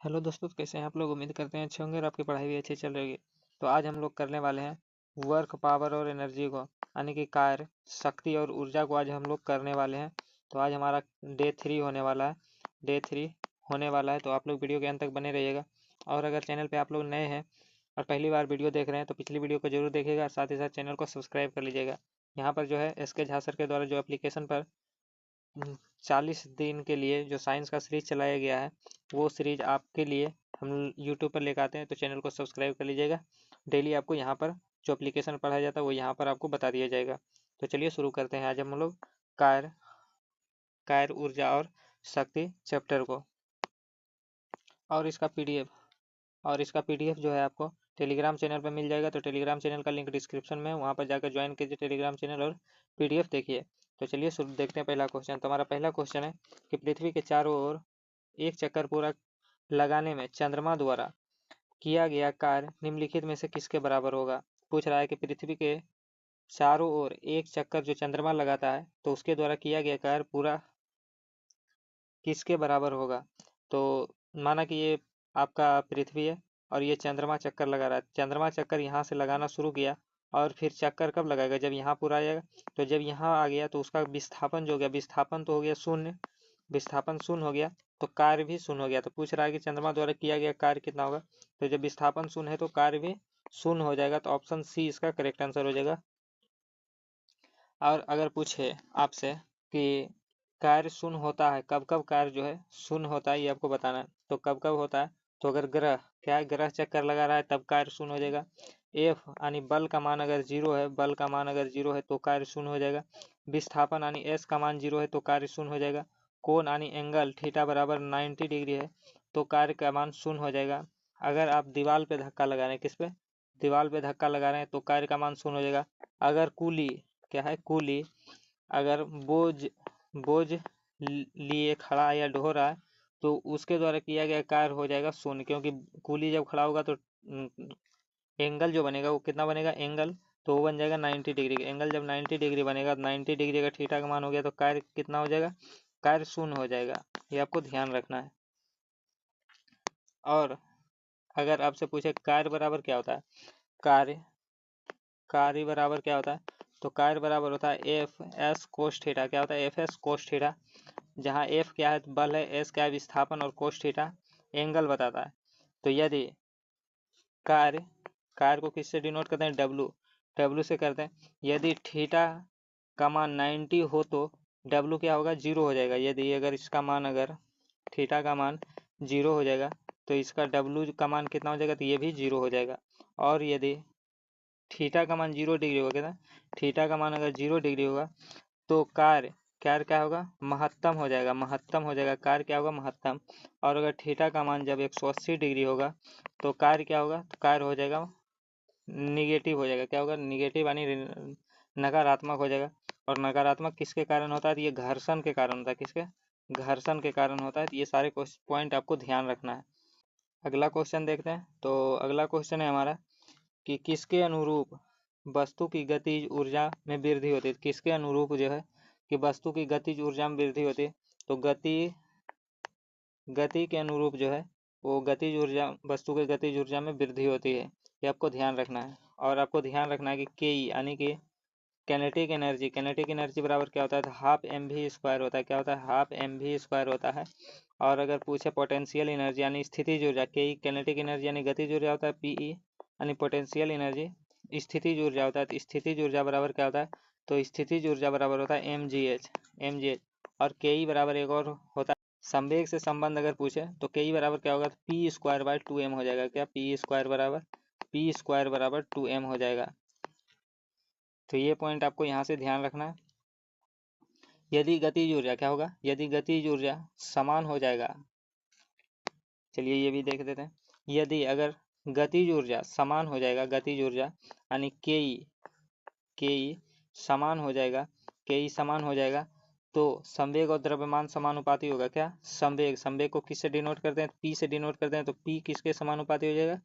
Hello दोस्तों, कैसे हैं आप लोग। उम्मीद करते हैं अच्छे होंगे और आपकी पढ़ाई भी अच्छी चल रही है। तो आज हम लोग करने वाले हैं वर्क, पावर और एनर्जी को, यानी कि कार्य, शक्ति और ऊर्जा को आज हम लोग करने वाले हैं। तो आज हमारा डे 3 होने वाला है। तो आप लोग वीडियो के अंत तक बने रहिएगा। और अगर चैनल पे आप लोग नए हैं और पहली बार वीडियो देख रहे हैं तो पिछली वीडियो को जरूर देखिएगा, साथ ही साथ चैनल को सब्सक्राइब कर लीजिएगा। यहाँ पर जो है SK झा सर के द्वारा जो एप्लीकेशन पर 40 दिन के लिए जो साइंस का सीरीज चलाया गया है, वो सीरीज आपके लिए हम यूट्यूब पर लेकर आते हैं। तो चैनल को सब्सक्राइब कर लीजिएगा। डेली आपको यहाँ पर जो एप्लीकेशन पढ़ाया जाता है वो यहाँ पर आपको बता दिया जाएगा। तो चलिए शुरू करते हैं आज हम लोग कार्य कार्य ऊर्जा और शक्ति चैप्टर को। और इसका पीडीएफ जो है आपको टेलीग्राम चैनल पर मिल जाएगा। तो टेलीग्राम चैनल का लिंक डिस्क्रिप्शन में है, वहाँ पर जाकर ज्वाइन कीजिए टेलीग्राम चैनल और पीडीएफ देखिए। तो चलिए शुरू देखते हैं पहला क्वेश्चन। तो हमारा पहला क्वेश्चन है कि पृथ्वी के चारों ओर एक चक्कर पूरा लगाने में चंद्रमा द्वारा किया गया कार्य निम्नलिखित में से किसके बराबर होगा। पूछ रहा है कि पृथ्वी के चारों ओर एक चक्कर जो चंद्रमा लगाता है तो उसके द्वारा किया गया कार्य पूरा किसके बराबर होगा। तो माना कि ये आपका पृथ्वी है और ये चंद्रमा चक्कर लगा रहा है। चंद्रमा चक्कर यहाँ से लगाना शुरू किया और फिर चक्कर कब लगाएगा, जब यहाँ पूरा आएगा। तो जब यहाँ आ गया तो उसका विस्थापन जो हो गया, विस्थापन तो हो गया शून्य, विस्थापन शून्य हो गया तो कार्य भी शून्य हो गया। तो पूछ रहा है कि चंद्रमा द्वारा किया गया कार्य कितना होगा। तो जब विस्थापन शून्य है तो कार्य भी शून्य हो जाएगा। तो ऑप्शन सी इसका करेक्ट आंसर हो जाएगा। और अगर पूछे आपसे कि कार्य शून्य होता है कब कब, कार्य जो है शून्य होता है ये आपको बताना है। तो कब कब होता है, तो अगर ग्रह क्या है, ग्रह चक्कर लगा रहा है तब कार्य शून्य हो जाएगा। एफ यानी बल का मान अगर जीरो है, बल का मान अगर जीरो है तो कार्य शून्य हो जाएगा। विस्थापन यानी एस का मान जीरो है तो कार्य शून्य हो जाएगा। कोण यानी एंगल थीटा बराबर 90 डिग्री है तो कार्य का मान शून्य हो जाएगा। अगर आप दीवार पे धक्का लगा रहे हैं, किस पे, दीवार पे धक्का लगा रहे हैं तो कार्य का मान शून्य हो जाएगा। अगर कुली क्या है, कुली अगर बोझ बोझ लिए खड़ा या ढो रहा है तो उसके द्वारा किया गया कार्य हो जाएगा शून्य, क्योंकि कुली जब खड़ा होगा तो एंगल जो बनेगा वो कितना बनेगा, एंगल तो वो बन जाएगा 90 डिग्री। एंगल जब 90 डिग्री बनेगा, 90 डिग्री का थीटा का मान हो गया तो कार्य कितना हो जाएगा, कार्य शून्य हो जाएगा। ये आपको ध्यान रखना है। और अगर आपसे पूछे कार्य बराबर क्या होता है, कार्य कार्य बराबर क्या होता है, तो कार्य बराबर होता है एफ एस कोस थीटा। क्या होता है, एफ एस कोस थीटा, जहाँ एफ क्या है बल है, एस क्या है विस्थापन और कोस थीटा एंगल बताता है। तो यदि कार्य कार्य को किससे डिनोट करते हैं, डब्लू, डब्लू से करते हैं। यदि थीटा का मान 90 हो तो डब्लू क्या होगा, जीरो हो जाएगा। यदि अगर इसका मान अगर थीटा का मान जीरो हो जाएगा तो इसका डब्लू का मान कितना हो जाएगा, तो ये भी जीरो हो जाएगा। और यदि थीटा का मान 0 डिग्री होगा ना, थीटा का मान अगर 0 डिग्री होगा तो कार्य कार्य क्या होगा, महत्तम हो जाएगा, महत्तम हो जाएगा। कार्य क्या होगा, महत्तम। और अगर थीटा का मान जब 180 डिग्री होगा तो कार्य क्या होगा, तो कार्य हो जाएगा निगेटिव हो जाएगा। क्या होगा, निगेटिव यानी नकारात्मक हो जाएगा। और नकारात्मक किसके कारण होता है, तो ये घर्षण के कारण होता है। किसके, घर्षण के कारण होता है। तो ये सारे पॉइंट आपको ध्यान रखना है। अगला क्वेश्चन देखते हैं। तो अगला क्वेश्चन है हमारा कि किसके अनुरूप वस्तु की गतिज ऊर्जा में वृद्धि होती है। किसके अनुरूप जो है कि वस्तु की गतिज ऊर्जा में वृद्धि होती है, तो गति के अनुरूप जो है वो गतिज ऊर्जा, वस्तु की गतिज ऊर्जा में वृद्धि होती है। ये आपको ध्यान रखना है। और आपको ध्यान रखना है कि के यानी कि कैनेटिक एनर्जी, कैनेटिक एनर्जी बराबर क्या होता है, तो हाफ एम वी स्क्वायर होता है। क्या होता है, हाफ एम वी स्क्वायर होता है। और अगर पूछे पोटेंशियल एनर्जी यानी स्थितिज ऊर्जा, के कैनेटिक एनर्जी यानी गतिज ऊर्जा होता है, पीई यानी पोटेंशियल एनर्जी स्थितिज ऊर्जा होता है। तो स्थितिज ऊर्जा बराबर क्या होता है, तो स्थितिज ऊर्जा बराबर होता है एम जी एच। और के ई बराबर एक और होता है संवेग से संबंध अगर पूछे तो के ई बराबर क्या होगा, तो पी स्क्वायर बाय 2m हो जाएगा। क्या, पी स्क्वायर बराबर 2m हो जाएगा। तो ये पॉइंट आपको यहाँ से ध्यान रखना है। यदि गतिज ऊर्जा क्या होगा, यदि गतिज ऊर्जा समान हो जाएगा, चलिए ये भी देख देते हैं। यदि अगर गतिज ऊर्जा समान हो जाएगा, गतिज ऊर्जा यानी के ई समान हो जाएगा, के ई समान हो जाएगा तो संवेग और द्रव्यमान समानुपाती होगा। क्या, संवेग, संवेग को किससे डिनोट करते हैं, पी से डिनोट करते हैं। तो पी किसके समानुपाती हो जाएगा,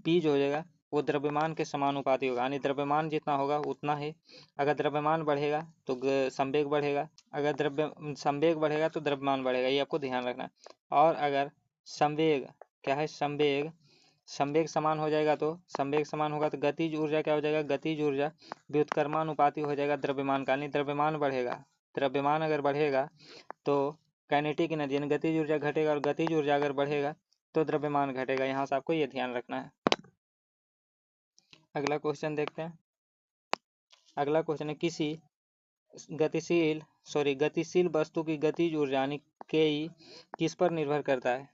पी जो हो जाएगा वो द्रव्यमान के समानुपाती होगा। यानी द्रव्यमान जितना होगा उतना ही, अगर द्रव्यमान बढ़ेगा तो संवेग बढ़ेगा, अगर संवेग बढ़ेगा तो द्रव्यमान बढ़ेगा। ये आपको ध्यान रखना है। और अगर संवेग क्या है, संवेग। संवेग समान हो जाएगा तो संवेग समान होगा तो गतिज ऊर्जा क्या हो जाएगा, गतिज ऊर्जा व्युत्क्रमानुपाती हो जाएगा द्रव्यमान का, यानी द्रव्यमान बढ़ेगा। द्रव्यमान अगर बढ़ेगा तो काइनेटिक एनर्जी यानी गतिज ऊर्जा घटेगा, और गतिज ऊर्जा अगर बढ़ेगा तो द्रव्यमान घटेगा। यहाँ से आपको ये ध्यान रखना है। अगला क्वेश्चन देखते हैं। अगला क्वेश्चन है, किसी गतिशील वस्तु की गतिज ऊर्जा यानी के किस पर निर्भर करता है।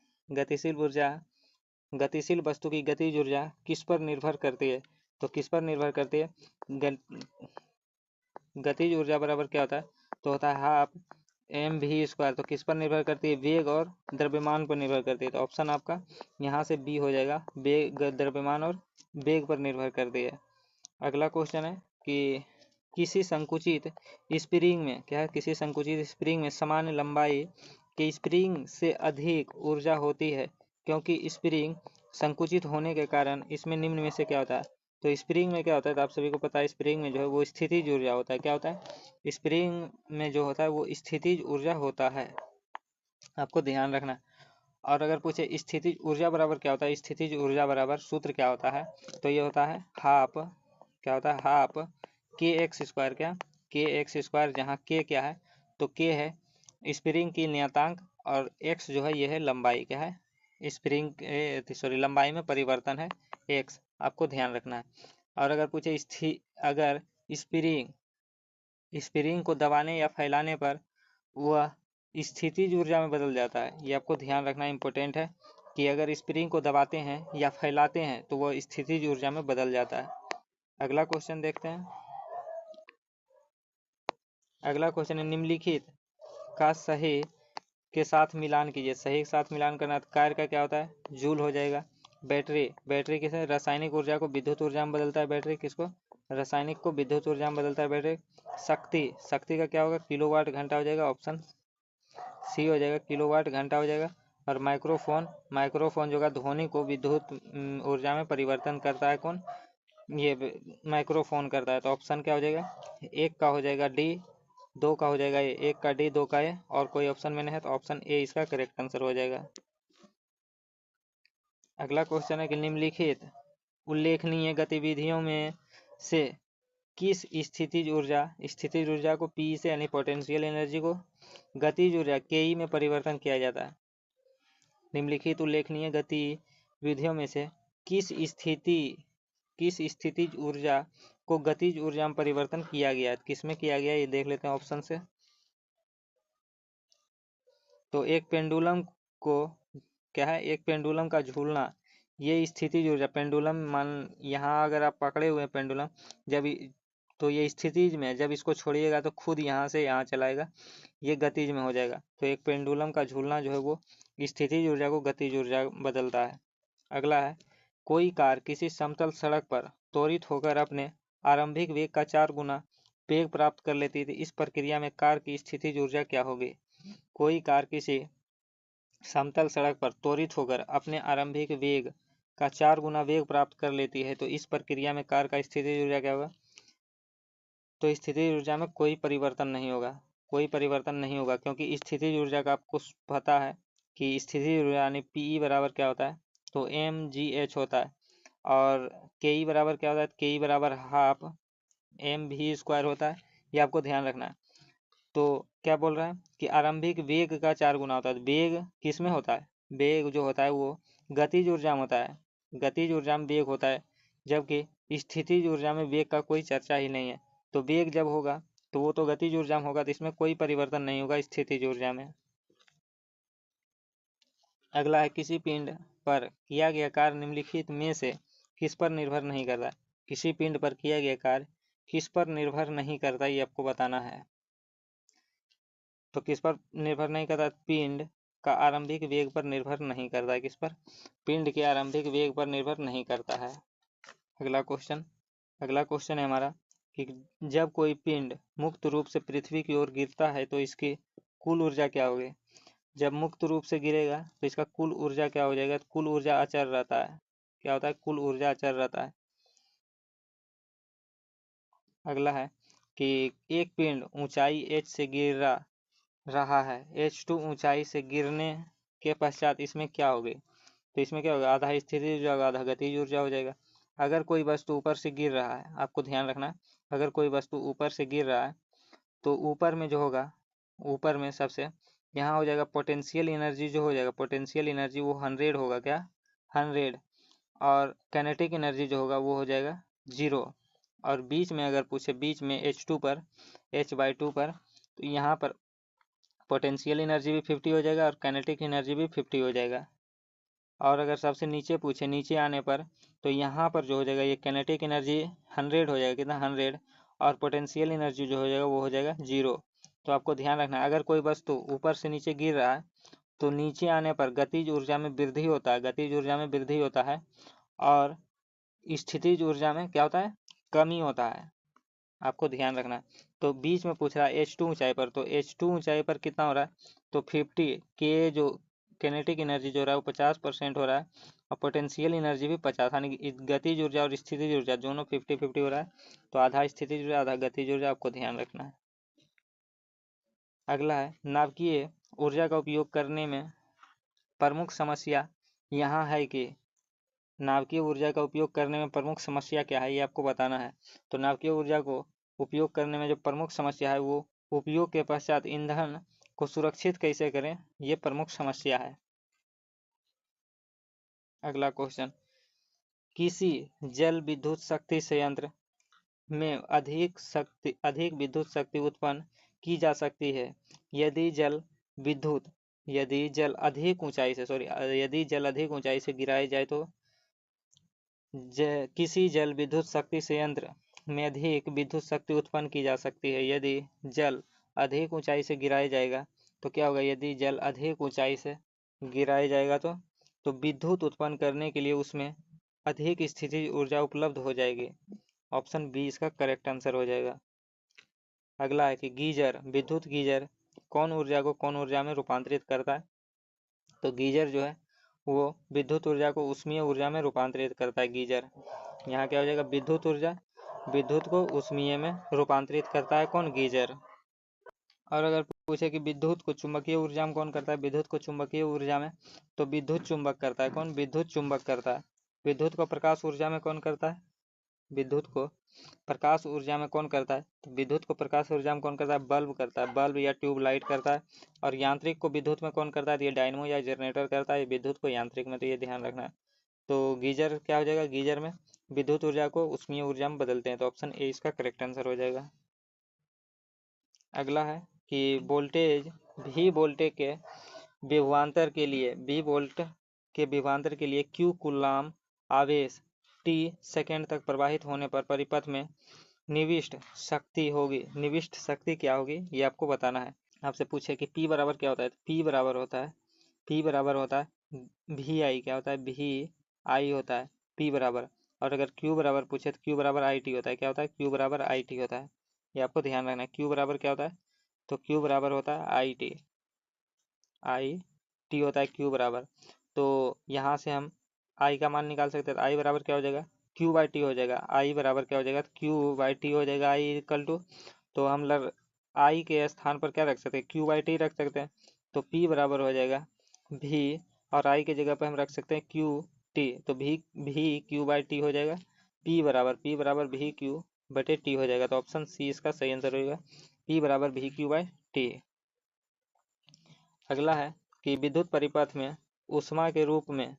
गतिशील वस्तु की गतिज ऊर्जा किस पर निर्भर करती है, तो किस पर निर्भर करती है, गतिज ऊर्जा बराबर क्या होता है, तो होता है हाफ mv²। तो किस पर निर्भर करती है, वेग और द्रव्यमान पर निर्भर करती है। तो ऑप्शन आपका यहाँ से बी हो जाएगा, वेग, द्रव्यमान और वेग पर निर्भर करती है। अगला क्वेश्चन है कि किसी संकुचित स्प्रिंग में क्या है, किसी संकुचित स्प्रिंग में सामान्य लंबाई के स्प्रिंग से अधिक ऊर्जा होती है, क्योंकि स्प्रिंग संकुचित होने के कारण इसमें निम्न में से क्या होता है। तो स्प्रिंग में क्या होता है, तो आप सभी को पता है स्प्रिंग में जो है वो स्थितिज ऊर्जा होता है। क्या होता है, स्प्रिंग में जो होता है वो स्थितिज ऊर्जा होता है, आपको ध्यान रखना। और अगर पूछे स्थितिज ऊर्जा बराबर क्या होता है, स्थितिज ऊर्जा बराबर सूत्र क्या होता है, तो ये होता है हाफ, क्या होता है, हाफ kx²। क्या, kx², जहाँ k क्या है, तो k है स्प्रिंग की नियतांक और x जो है ये है लंबाई। क्या है, लंबाई में परिवर्तन है x, आपको ध्यान रखना है। और अगर पूछे अगर स्प्रिंग को दबाने या फैलाने पर वह स्थितिज ऊर्जा में बदल जाता है, ये आपको ध्यान रखना इंपॉर्टेंट है कि अगर स्प्रिंग को दबाते हैं या फैलाते हैं तो वह स्थितिज ऊर्जा में बदल जाता है। अगला क्वेश्चन देखते हैं। अगला क्वेश्चन है, निम्नलिखित का सही के साथ मिलान कीजिए। सही के साथ मिलान करना, तो कार्य का क्या होता है, जूल हो जाएगा। बैटरी किसे, रासायनिक ऊर्जा को विद्युत ऊर्जा में बदलता है। बैटरी किसको, रासायनिक को विद्युत ऊर्जा में बदलता है बैटरी। शक्ति का क्या होगा, किलोवाट घंटा हो जाएगा, ऑप्शन सी हो जाएगा, किलोवाट घंटा हो जाएगा। और माइक्रोफोन जो है ध्वनि को विद्युत ऊर्जा में परिवर्तन करता है, कौन, ये माइक्रोफोन करता है। तो ऑप्शन क्या हो जाएगा, एक का हो जाएगा डी, दो का हो जाएगा ए, एक का डी, दो का ए, और कोई ऑप्शन में नहीं है तो ऑप्शन ए इसका करेक्ट आंसर हो जाएगा। अगला क्वेश्चन है कि निम्नलिखित उल्लेखनीय गतिविधियों में से किस स्थितिज ऊर्जा को पी से यानी पोटेंशियल एनर्जी को गतिज ऊर्जा के में परिवर्तन किया जाता है। निम्नलिखित उल्लेखनीय गतिविधियों में से किस स्थितिज ऊर्जा को गतिज ऊर्जा में परिवर्तन किया गया है, किसमें किया गया है ये देख लेते हैं ऑप्शन से। तो एक पेंडुलम को क्या है, एक पेंडुलम का झूलना, ये स्थितिज ऊर्जा, पेंडुलम मान यहाँ अगर आप पकड़े हुए हैं पेंडुलम, जब तो ये स्थितिज में, जब इसको छोड़िएगा तो खुद यहाँ से यहाँ चलाएगा, ये गतिज में हो जाएगा। तो एक पेंडुलम का झूलना जो है वो स्थितिज ऊर्जा को गतिज ऊर्जा बदलता है। अगला है, कोई कार किसी समतल सड़क पर त्वरित होकर अपने आरंभिक वेग का 4 गुना वेग प्राप्त कर लेती थी, इस प्रक्रिया में कार की स्थितिज ऊर्जा क्या होगी। कोई कार किसी समतल सड़क पर त्वरित होकर अपने आरंभिक वेग का 4 गुना वेग प्राप्त कर लेती है, तो इस प्रक्रिया में कार का स्थितिज ऊर्जा क्या होगा। तो स्थितिज ऊर्जा में कोई परिवर्तन नहीं होगा, क्योंकि स्थितिज ऊर्जा का आपको पता है कि स्थितिज ऊर्जा यानी पी बराबर क्या होता है, तो mgh होता है। और के बराबर क्या होता है, के बराबर हाफ mv² होता है, ये आपको ध्यान रखना है। तो क्या बोल रहा है कि आरंभिक वेग का 4 गुना होता है। वेग किस में होता है, वेग जो होता है वो गतिज ऊर्जा में होता है, गतिज ऊर्जा में वेग होता है, जबकि स्थितिज ऊर्जा में वेग का कोई चर्चा ही नहीं है। तो वेग जब होगा तो वो तो गतिज ऊर्जा में होगा, तो इसमें कोई परिवर्तन नहीं होगा स्थितिज ऊर्जा में। अगला है, किसी पिंड पर किया गया कार्य निम्नलिखित में से किस पर निर्भर नहीं करता। किसी पिंड पर किया गया कार्य किस पर निर्भर नहीं करता, ये आपको बताना है। तो किस पर निर्भर नहीं करता, पिंड का आरंभिक वेग पर निर्भर नहीं करता है। किस पर, पिंड के आरंभिक वेग पर निर्भर नहीं करता है। अगला क्वेश्चन है हमारा कि जब कोई पिंड मुक्त रूप से पृथ्वी की ओर गिरता है तो इसकी कुल ऊर्जा क्या होगी। जब मुक्त रूप से गिरेगा तो इसका कुल ऊर्जा क्या हो जाएगा, तो कुल ऊर्जा अचर रहता है। क्या होता है, कुल ऊर्जा अचर रहता है। अगला है कि एक पिंड ऊंचाई h से गिर रहा है, h2 ऊंचाई से गिरने के पश्चात इसमें क्या होगी। तो इसमें क्या होगा, आधा स्थितिज ऊर्जा होगा, आधा गतिज ऊर्जा हो जाएगा। अगर कोई वस्तु ऊपर से गिर रहा है, आपको ध्यान रखना, अगर कोई वस्तु ऊपर से गिर रहा है तो ऊपर में जो होगा, ऊपर में सबसे यहाँ हो जाएगा पोटेंशियल एनर्जी, जो हो जाएगा पोटेंशियल एनर्जी वो 100 होगा, क्या 100, और काइनेटिक एनर्जी जो होगा वो हो जाएगा 0। और बीच में अगर पूछे, बीच में H2 पर, H/2 पर, तो यहाँ पर पोटेंशियल एनर्जी भी 50 हो जाएगा और काइनेटिक एनर्जी भी 50 हो जाएगा। और अगर सबसे नीचे पूछे, नीचे आने पर, तो यहाँ पर जो हो जाएगा ये काइनेटिक एनर्जी 100 हो जाएगा, कितना 100, और पोटेंशियल एनर्जी जो हो जाएगा वो हो जाएगा 0। तो आपको ध्यान रखना है, अगर कोई वस्तु ऊपर से नीचे गिर रहा है तो नीचे आने पर गतिज ऊर्जा में वृद्धि होता है, गतिज ऊर्जा में वृद्धि होता है, और स्थितिज ऊर्जा में क्या होता है, कमी होता है। आपको ध्यान रखना है। तो बीच में पूछ रहा है H2 ऊंचाई पर, तो H2 ऊंचाई पर कितना हो रहा है, तो 50 के जो किनेटिक एनर्जी जो हो रहा है वो 50% हो रहा है, और पोटेंशियल एनर्जी भी 50, यानी गतिज ऊर्जा और स्थितिज ऊर्जा दोनों 50-50 हो रहा है। तो आधा स्थितिज ऊर्जा आधा गतिज ऊर्जा, आपको ध्यान रखना है। अगला है, नाभिकीय ऊर्जा का उपयोग करने में प्रमुख समस्या यहाँ है कि, नाभिकीय ऊर्जा का उपयोग करने में प्रमुख समस्या क्या है, ये आपको बताना है। तो नाभिकीय ऊर्जा को उपयोग करने में जो प्रमुख समस्या है वो उपयोग के पश्चात ईंधन को सुरक्षित कैसे करें, ये प्रमुख समस्या है। अगला क्वेश्चन, किसी जल विद्युत शक्ति संयंत्र में अधिक विद्युत शक्ति उत्पन्न की जा सकती है यदि जल अधिक ऊंचाई से यदि जल अधिक ऊंचाई से गिराई जाए, तो किसी जल विद्युत शक्ति संयंत्र में अधिक विद्युत शक्ति उत्पन्न की जा सकती है यदि जल अधिक ऊंचाई से गिराया जाएगा। तो क्या होगा, यदि जल अधिक ऊंचाई से गिराया जाएगा तो विद्युत उत्पन्न करने के लिए उसमें अधिक स्थितिज ऊर्जा उपलब्ध हो जाएगी। ऑप्शन बी इसका करेक्ट आंसर हो जाएगा। अगला है कि गीजर, विद्युत गीजर कौन ऊर्जा को कौन ऊर्जा में रूपांतरित करता है। तो गीजर जो है वो विद्युत ऊर्जा को उष्मीय ऊर्जा में रूपांतरित करता है। गीजर, यहाँ क्या हो जाएगा, विद्युत ऊर्जा, विद्युत को उष्मीय में रूपांतरित करता है कौन, गीजर। और अगर पूछे कि विद्युत को चुंबकीय ऊर्जा में कौन करता है, विद्युत को चुंबकीय ऊर्जा में तो विद्युत चुंबक करता है कौन, विद्युत चुंबक करता है। विद्युत को प्रकाश ऊर्जा में कौन करता है, विद्युत को प्रकाश ऊर्जा में कौन करता है, तो विद्युत को प्रकाश ऊर्जा में कौन करता है, बल्ब करता है, बल्ब या ट्यूबलाइट करता है। और यांत्रिक को विद्युत में कौन करता है, ये डायनमो या जनरेटर करता है, विद्युत को यांत्रिक में, तो ये ध्यान रखना है। तो गीजर क्या हो जाएगा, गीजर में विद्युत ऊर्जा को उष्मीय ऊर्जा में बदलते हैं, तो ऑप्शन ए इसका करेक्ट आंसर हो जाएगा। अगला है कि भी वोल्टेज के विभवांतर के लिए, बी वोल्ट के विभवांतर के लिए Q कूलाम आवेश T सेकेंड तक प्रवाहित होने पर परिपथ में निविष्ट शक्ति होगी। निविष्ट शक्ति क्या होगी, ये आपको बताना है। आपसे पूछे कि P बराबर क्या होता है, P बराबर होता है VI, क्या होता है, VI होता है P बराबर। और अगर Q बराबर पूछे तो Q बराबर IT होता है, क्या होता है, Q बराबर IT होता है। ये आपको ध्यान रखना है। Q बराबर क्या होता है, तो Q बराबर होता है IT होता है Q बराबर। तो यहाँ से हम I का मान निकाल सकते हैं, तो I बराबर क्या हो जाएगा, Q/T हो जाएगा। I बराबर क्या हो जाएगा, Q/T हो जाएगा। I इक्वल टू, तो हम I के स्थान पर क्या रख सकते हैं, Q/T रख सकते हैं। तो P बराबर हो जाएगा V, और I की जगह पर हम रख सकते हैं QT, तो V Q/T हो जाएगा। P बराबर VQ/T हो जाएगा। तो ऑप्शन सी इसका सही आंसर होगा, P बराबर VQ/T। अगला है कि विद्युत परिपथ में ऊष्मा के रूप में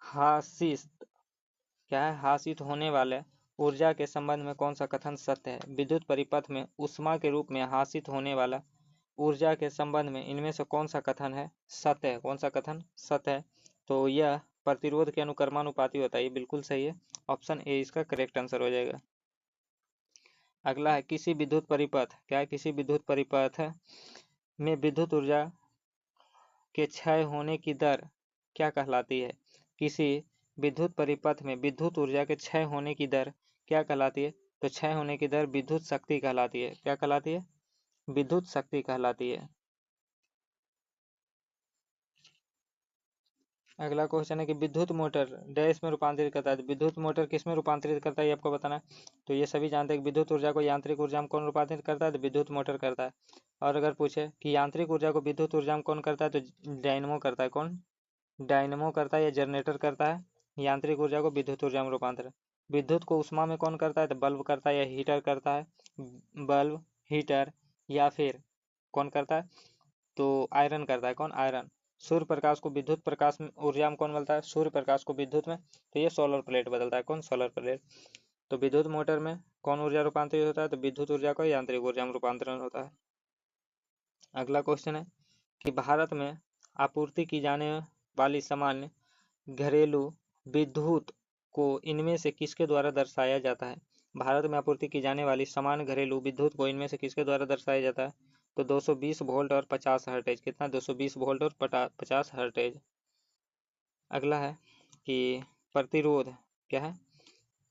हासित होने वाले ऊर्जा के संबंध में कौन सा कथन सत्य है। विद्युत परिपथ में ऊष्मा के रूप में हासित होने वाला ऊर्जा के संबंध में इनमें से कौन सा कथन है सत्य है, कौन सा कथन सत्य है। तो यह प्रतिरोध के अनुक्रमानुपाती होता है, ये बिल्कुल सही है। ऑप्शन ए इसका करेक्ट आंसर हो जाएगा। अगला है, किसी विद्युत परिपथ में विद्युत ऊर्जा के क्षय होने की दर क्या कहलाती है। किसी विद्युत परिपथ में विद्युत ऊर्जा के क्षय होने की दर क्या कहलाती है। तो क्षय होने की दर विद्युत शक्ति कहलाती है। क्या कहलाती है, विद्युत शक्ति कहलाती है। अगला क्वेश्चन है कि विद्युत मोटर डैश में रूपांतरित करता है। विद्युत मोटर किस में रूपांतरित करता है, ये आपको बताना है। तो ये सभी जानते हैं कि विद्युत ऊर्जा को यांत्रिक ऊर्जा में कौन रूपांतरित करता है, तो विद्युत मोटर करता है। और अगर पूछे कि यांत्रिक ऊर्जा को विद्युत ऊर्जा में कौन करता है, तो डायनमो करता है। कौन, डायनमो करता है या जनरेटर करता है यांत्रिक ऊर्जा को विद्युत ऊर्जा में रूपांतरण। विद्युत को उष्मा में कौन करता है, तो बल्ब करता है या हीटर करता है, बल्ब, हीटर, या फिर कौन करता है, तो आयरन करता है, कौन, आयरन। सूर्य प्रकाश को विद्युत प्रकाश में ऊर्जा में कौन बदलता है, सूर्य प्रकाश को विद्युत में, तो ये सोलर प्लेट बदलता है, कौन, सोलर प्लेट। तो विद्युत मोटर में कौन ऊर्जा रूपांतरित होता है, तो विद्युत ऊर्जा का यांत्रिक ऊर्जा में रूपांतरण होता है। अगला क्वेश्चन है कि भारत में आपूर्ति की जाने वाली सामान्य घरेलू विद्युत को इनमें से किसके द्वारा दर्शाया जाता है। भारत में आपूर्ति की जाने वाली सामान्य घरेलू विद्युत को इनमें से किसके द्वारा दर्शाया जाता है, तो 220 वोल्ट और 50 हर्टेज। कितना, 220 वोल्ट और 50 हर्टेज। अगला है कि प्रतिरोध क्या है,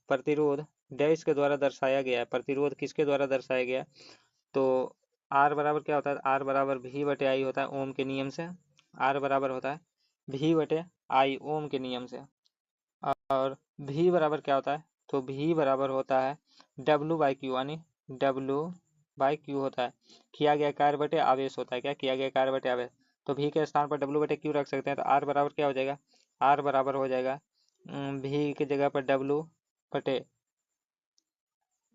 प्रतिरोध डैश के द्वारा दर्शाया गया है। प्रतिरोध किसके द्वारा दर्शाया गया, तो आर बराबर क्या होता है, आर बराबर भी बटे आई होता है ओम के नियम से। आर बराबर होता है भी बटे आई ओम के नियम से। और भी बराबर क्या होता है, तो भी बराबर होता है डब्लू बाई क्यू, यानी डब्लू बाई क्यू होता है, किया गया कार्य बटे आवेश होता है। क्या, किया गया कार्य बटे आवेश। तो भी के स्थान पर डब्लू बटे क्यू रख सकते हैं। तो आर बराबर क्या हो जाएगा, आर बराबर हो जाएगा भी की जगह पर डब्लू बटे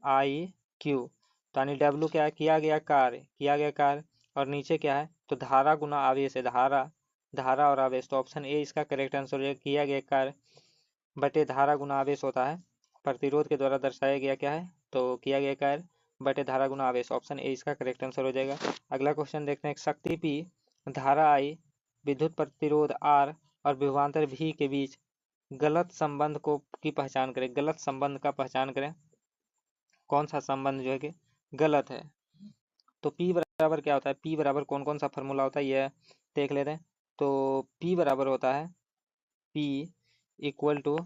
आई क्यू। तो यानी डब्लू क्या है, किया गया कार्य, किया गया कार्य, और नीचे क्या है, तो धारा गुना आवेश है, धारा, धारा और आवेश। तो ऑप्शन ए इसका करेक्ट आंसर हो जाएगा, किया गया कार्य बटे धारा गुना आवेश होता है। प्रतिरोध के द्वारा दर्शाया गया क्या है, तो किया गया कार्य बटे धारा गुना आवेश। ऑप्शन ए इसका करेक्ट आंसर हो जाएगा। अगला क्वेश्चन देखते हैं, शक्ति पी, धारा आई, विद्युत प्रतिरोध आर और विभवांतर भी के बीच गलत संबंध को की पहचान करें। गलत संबंध का पहचान करें, कौन सा संबंध जो है कि गलत है। तो P बराबर क्या होता है, P बराबर कौन कौन सा फॉर्मूला होता है यह देख लेते हैं। तो P बराबर होता है P इक्वल टू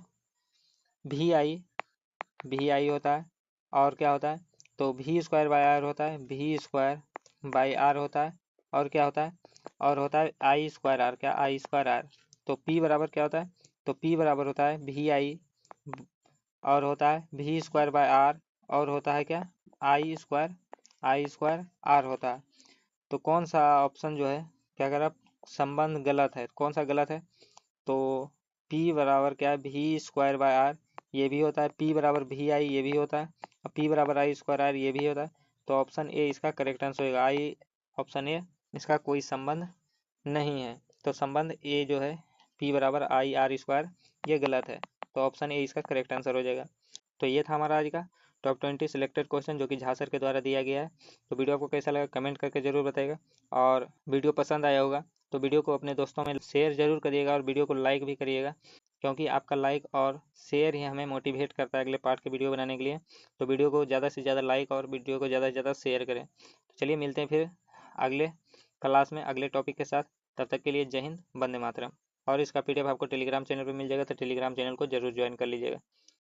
वी आई होता है, और क्या होता है, तो वी स्क्वायर बाई आर होता है, वी स्क्वायर बाई आर होता है, और क्या होता है, और होता है आई स्क्वायर आर, क्या, आई स्क्वायर आर। तो P बराबर क्या होता है, तो P बराबर होता है वी आई, और होता है वी स्क्वायर बाय आर, और होता है क्या, आई स्क्वायर आर होता है। तो कौन सा ऑप्शन जो है क्या कर रहा, संबंध गलत है, कौन सा गलत है, तो P बराबर क्या है, वी स्क्वायर बाय आर ये भी होता है, P बराबर वी आई ये भी होता है, और P बराबर आई स्क्वायर आर ये भी होता है। तो ऑप्शन ए इसका करेक्ट आंसर होगा, आई, ऑप्शन ए, इसका कोई संबंध नहीं है। तो संबंध ए जो है P बराबर आई आर स्क्वायर ये गलत है। तो ऑप्शन ए इसका करेक्ट आंसर हो जाएगा। तो ये था हमारा आज का टॉप 20 सिलेक्टेड क्वेश्चन जो कि झा सर के द्वारा दिया गया है। तो वीडियो आपको कैसा लगा कमेंट करके जरूर बताइएगा, और वीडियो पसंद आया होगा तो वीडियो को अपने दोस्तों में शेयर जरूर करिएगा, और वीडियो को लाइक भी करिएगा, क्योंकि आपका लाइक और शेयर ही हमें मोटिवेट करता है अगले पार्ट के वीडियो बनाने के लिए। तो वीडियो को ज़्यादा से ज़्यादा लाइक और वीडियो को ज़्यादा से ज़्यादा शेयर करें। तो चलिए मिलते हैं फिर अगले क्लास में अगले टॉपिक के साथ। तब तक के लिए जय हिंद, वंदे मातरम। और इसका PDF आपको टेलीग्राम चैनल पर मिल जाएगा, तो टेलीग्राम चैनल को जरूर ज्वाइन कर लीजिएगा।